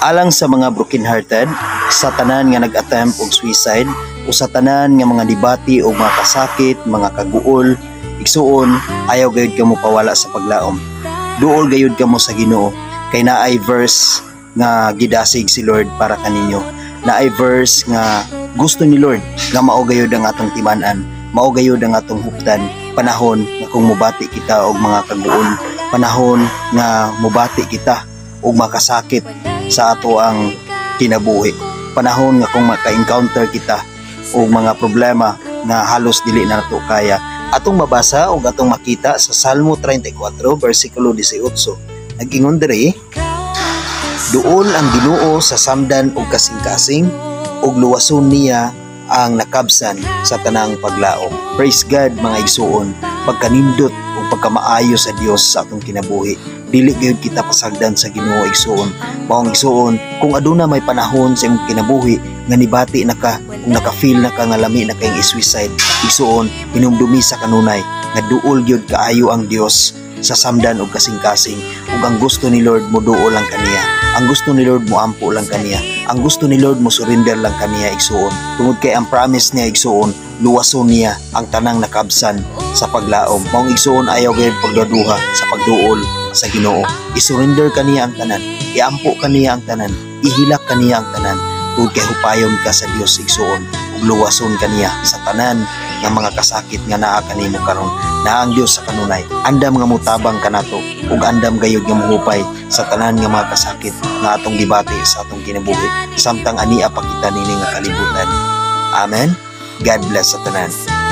Alang sa mga brokenhearted, sa tanan nga nag-attempt og suicide, o sa tanan nga mga dibati o mga kasakit, mga kaguol, igsuon, ayaw gayud kamo pawala sa paglaom. Duol gayud kamo sa Ginoo, kay naay verse nga gidasig si Lord para kaninyo. Naay verse nga gusto ni Lord nga mao gayud ang atong timan-an, mao gayud ang atong huptan, panahon nga kung mubati kita og mga kaguol, panahon nga mubati kita og makasakit sa ato ang kinabuhi, panahon nga kung maka-encounter kita og mga problema nga halos dili na nato kaya. Atong mabasa og atong makita sa Salmo 34 versikulo 18. Nag-ingon diri, duol ang Ginoo sa samdan og kasing-kasing, ug luwason niya ang nakabsan sa tanang paglaom. Praise God mga igsuon, pagkanindot ug pagkamaayo sa Dios sa atong kinabuhi. Dili gyud kita pasagdan sa Ginoo igsuon. Maong igsuon, kung aduna may panahon sa imong kinabuhi nga nibati na ka, kung naka-feel na ka nga lami na kayong i-suicide, igsuon, hinumdumi sa kanunay nga duol gyud kaayo ang Dios sa samdan og kasing-kasing, ug ang gusto ni Lord mo duol lang kaniya. Ang gusto ni Lord mo ampo lang kaniya. Ang gusto ni Lord mo surrender lang kaniya igsuon. Tungod kay ang promise niya igsuon, luwason niya ang tanang nakabsan sa paglaom. Maong igsuon, ayaw gayud pagdaduha sa pagduol sa Ginoo. I-surrender kaniya ang tanan, iampo kaniya ang tanan, ihilak kaniya ang tanan. Tungod kay hupayon ka sa Dios igsuon, ug luwason kaniya sa tanan nga mga kasakit nga naa kanimo karon. Na ang Dios sa kanunay, andam nga mutabang kanato ug andam gayud nga muhupay sa tanan nga mga kasakit nga atong gibati sa atong kinabuhi, samtang ania pa kita nini nga kalibutan. Amen. God bless sa tanan.